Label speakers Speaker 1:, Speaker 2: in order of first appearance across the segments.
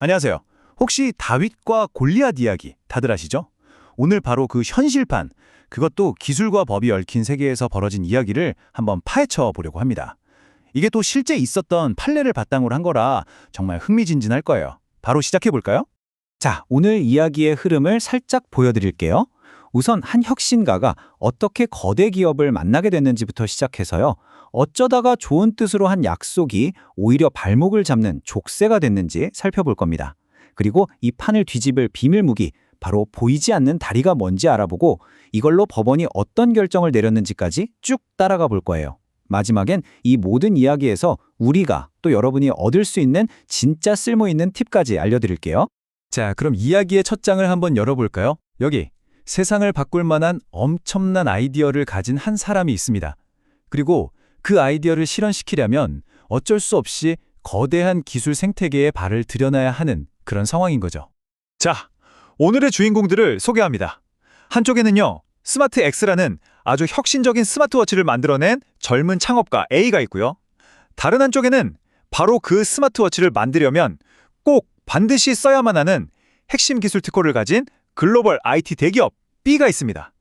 Speaker 1: 안녕하세요. 혹시 다윗과 골리앗 이야기 다들 아시죠? 오늘 바로 그 현실판, 그것도 기술과 법이 얽힌 세계에서 벌어진 이야기를 한번 파헤쳐 보려고 합니다. 이게 또 실제 있었던 판례를 바탕으로 한 거라 정말 흥미진진할 거예요. 바로 시작해 볼까요?
Speaker 2: 자, 오늘 이야기의 흐름을 살짝 보여드릴게요. 우선 한 혁신가가 어떻게 거대 기업을 만나게 됐는지부터 시작해서요. 어쩌다가 좋은 뜻으로 한 약속이 오히려 발목을 잡는 족쇄가 됐는지 살펴볼 겁니다. 그리고 이 판을 뒤집을 비밀 무기, 바로 보이지 않는 다리가 뭔지 알아보고 이걸로 법원이 어떤 결정을 내렸는지까지 쭉 따라가 볼 거예요. 마지막엔 이 모든 이야기에서 우리가 또 여러분이 얻을 수 있는 진짜 쓸모있는 팁까지 알려드릴게요.
Speaker 1: 자, 그럼 이야기의 첫 장을 한번 열어볼까요? 여기 세상을 바꿀 만한 엄청난 아이디어를 가진 한 사람이 있습니다. 그리고 그 아이디어를 실현시키려면 어쩔 수 없이 거대한 기술 생태계에 발을 들여놔야 하는 그런 상황인 거죠. 자, 오늘의 주인공들을 소개합니다. 한쪽에는요, 스마트 X라는 아주 혁신적인 스마트워치를 만들어낸 젊은 창업가 A가 있고요. 다른 한쪽에는 바로 그 스마트워치를 만들려면 꼭 반드시 써야만 하는 핵심 기술 특허를 가진 글로벌 IT 대기업 B가 있습니다.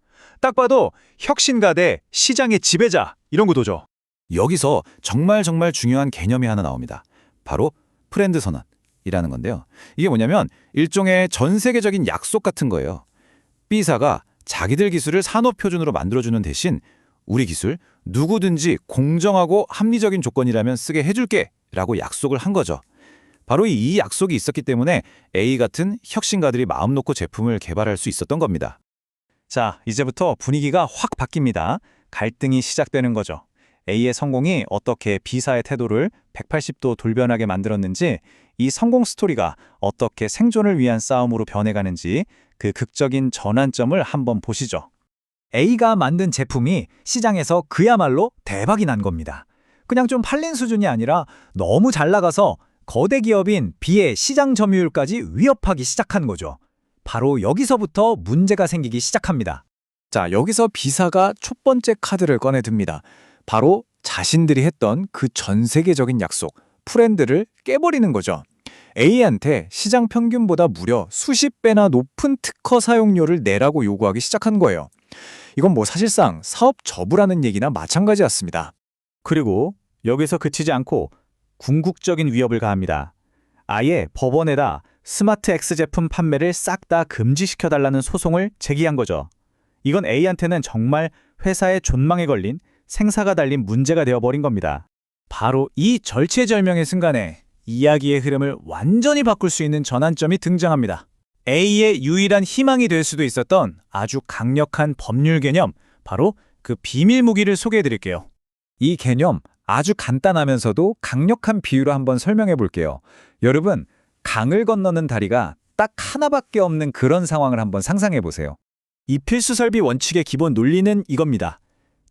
Speaker 1: 딱 봐도 혁신가 대 시장의 지배자 이런 구도죠. 여기서 정말 중요한 개념이 하나 나옵니다. 바로 프렌드 선언이라는 건데요. 이게 뭐냐면 일종의 전 세계적인 약속 같은 거예요. B사가 자기들 기술을 산업 표준으로 만들어주는 대신 우리 기술 누구든지 공정하고 합리적인 조건이라면 쓰게 해줄게 라고 약속을 한 거죠. 바로 이 약속이 있었기 때문에 A 같은 혁신가들이 마음 놓고 제품을 개발할 수 있었던 겁니다. 자, 이제부터 분위기가 확 바뀝니다. 갈등이 시작되는 거죠. A의 성공이 어떻게 B사의 태도를 180도 돌변하게 만들었는지, 이 성공 스토리가 어떻게 생존을 위한 싸움으로 변해가는지 그 극적인 전환점을 한번 보시죠.
Speaker 2: A가 만든 제품이 시장에서 그야말로 대박이 난 겁니다. 그냥 좀 팔린 수준이 아니라 너무 잘 나가서 거대 기업인 B의 시장 점유율까지 위협하기 시작한 거죠. 바로 여기서부터 문제가 생기기 시작합니다.
Speaker 3: 자, 여기서 B사가 첫 번째 카드를 꺼내듭니다. 바로 자신들이 했던 그 전 세계적인 약속, 프렌드를 깨버리는 거죠. A한테 시장 평균보다 무려 수십 배나 높은 특허 사용료를 내라고 요구하기 시작한 거예요. 이건 뭐 사실상 사업 저부라는 얘기나 마찬가지였습니다.
Speaker 2: 그리고 여기서 그치지 않고 궁극적인 위협을 가합니다. 아예 법원에다 스마트 X 제품 판매를 싹 다 금지시켜달라는 소송을 제기한 거죠. 이건 A한테는 정말 회사의 존망에 걸린 생사가 달린 문제가 되어버린 겁니다. 바로 이 절체절명의 순간에 이야기의 흐름을 완전히 바꿀 수 있는 전환점이 등장합니다. A의 유일한 희망이 될 수도 있었던 아주 강력한 법률 개념, 바로 그 비밀 무기를 소개해드릴게요. 이 개념 아주 간단하면서도 강력한 비유로 한번 설명해 볼게요. 여러분, 강을 건너는 다리가 딱 하나밖에 없는 그런 상황을 한번 상상해 보세요. 이 필수 설비 원칙의 기본 논리는 이겁니다.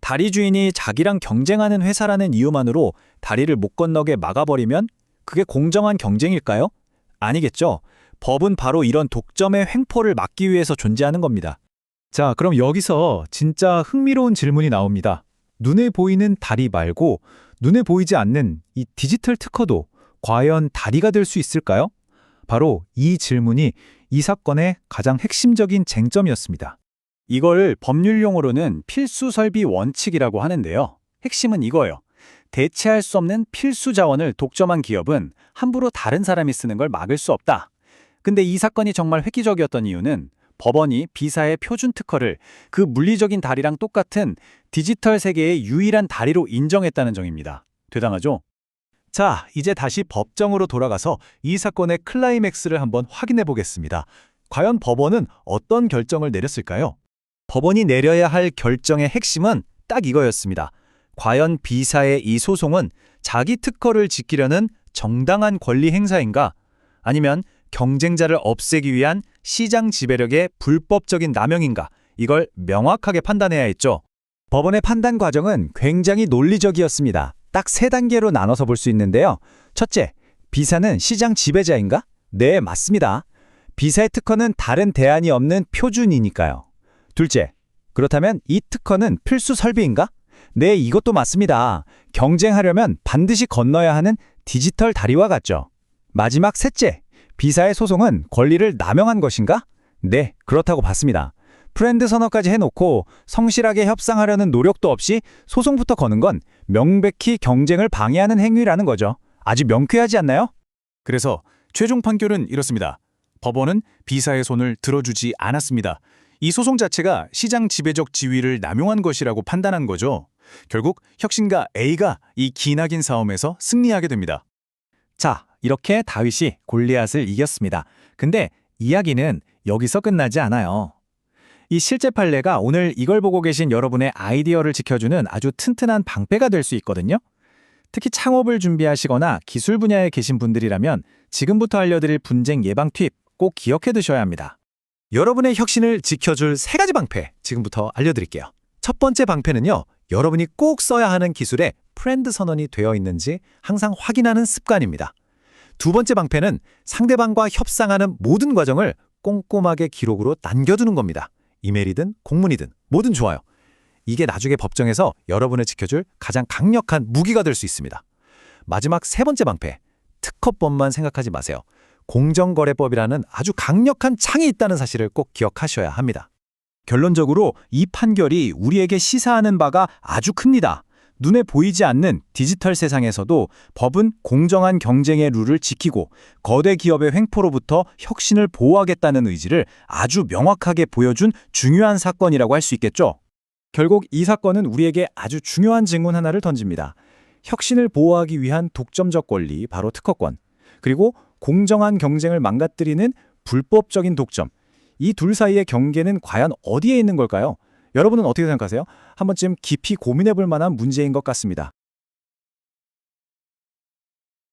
Speaker 2: 다리 주인이 자기랑 경쟁하는 회사라는 이유만으로 다리를 못 건너게 막아버리면 그게 공정한 경쟁일까요? 아니겠죠. 법은 바로 이런 독점의 횡포를 막기 위해서 존재하는 겁니다. 자, 그럼 여기서 진짜 흥미로운 질문이 나옵니다. 눈에 보이는 다리 말고 눈에 보이지 않는 이 디지털 특허도 과연 다리가 될 수 있을까요? 바로 이 질문이 이 사건의 가장 핵심적인 쟁점이었습니다. 이걸 법률 용어로는 필수 설비 원칙이라고 하는데요. 핵심은 이거예요. 대체할 수 없는 필수 자원을 독점한 기업은 함부로 다른 사람이 쓰는 걸 막을 수 없다. 근데 이 사건이 정말 획기적이었던 이유는 법원이 B사의 표준 특허를 그 물리적인 다리랑 똑같은 디지털 세계의 유일한 다리로 인정했다는 점입니다. 대단하죠? 자, 이제 다시 법정으로 돌아가서 이 사건의 클라이맥스를 한번 확인해 보겠습니다. 과연 법원은 어떤 결정을 내렸을까요? 법원이 내려야 할 결정의 핵심은 딱 이거였습니다. 과연 B사의 이 소송은 자기 특허를 지키려는 정당한 권리 행사인가? 아니면 경쟁자를 없애기 위한 시장 지배력의 불법적인 남용인가? 이걸 명확하게 판단해야 했죠. 법원의 판단 과정은 굉장히 논리적이었습니다. 딱 세 단계로 나눠서 볼 수 있는데요. 첫째, B사는 시장 지배자인가? 네, 맞습니다. B사의 특허는 다른 대안이 없는 표준이니까요. 둘째, 그렇다면 이 특허는 필수 설비인가? 네, 이것도 맞습니다. 경쟁하려면 반드시 건너야 하는 디지털 다리와 같죠. 마지막 셋째,
Speaker 1: B사의 소송은 권리를 남용한 것인가? 네, 그렇다고 봤습니다. 프렌드 선언까지 해놓고 성실하게 협상하려는 노력도 없이 소송부터 거는 건 명백히 경쟁을 방해하는 행위라는 거죠. 아주 명쾌하지 않나요?
Speaker 2: 그래서 최종 판결은 이렇습니다. 법원은 B사의 손을 들어주지 않았습니다. 이 소송 자체가 시장 지배적 지위를 남용한 것이라고 판단한 거죠. 결국 혁신가 A가 이 기나긴 싸움에서 승리하게 됩니다.
Speaker 3: 자, 이렇게 다윗이 골리앗을 이겼습니다. 근데 이야기는 여기서 끝나지 않아요. 이 실제 판례가 오늘 이걸 보고 계신 여러분의 아이디어를 지켜주는 아주 튼튼한 방패가 될 수 있거든요. 특히 창업을 준비하시거나 기술 분야에 계신 분들이라면 지금부터 알려드릴 분쟁 예방 팁 꼭 기억해 두셔야 합니다.
Speaker 1: 여러분의 혁신을 지켜줄 3가지 방패 지금부터 알려드릴게요. 첫 번째 방패는요. 여러분이 꼭 써야 하는 기술에 프렌드 선언이 되어 있는지 항상 확인하는 습관입니다. 두 번째 방패는 상대방과 협상하는 모든 과정을 꼼꼼하게 기록으로 남겨두는 겁니다. 이메일이든 공문이든 뭐든 좋아요. 이게 나중에 법정에서 여러분을 지켜줄 가장 강력한 무기가 될 수 있습니다. 마지막 3번째 방패, 특허법만 생각하지 마세요. 공정거래법이라는 아주 강력한 창이 있다는 사실을 꼭 기억하셔야 합니다. 결론적으로 이 판결이 우리에게 시사하는 바가 아주 큽니다. 눈에 보이지 않는 디지털 세상에서도 법은 공정한 경쟁의 룰을 지키고 거대 기업의 횡포로부터 혁신을 보호하겠다는 의지를 아주 명확하게 보여준 중요한 사건이라고 할 수 있겠죠. 결국 이 사건은 우리에게 아주 중요한 질문 하나를 던집니다. 혁신을 보호하기 위한 독점적 권리, 바로 특허권, 그리고 공정한 경쟁을 망가뜨리는 불법적인 독점, 이 둘 사이의 경계는 과연 어디에 있는 걸까요? 여러분은 어떻게 생각하세요? 한 번쯤 깊이 고민해 볼 만한 문제인 것 같습니다.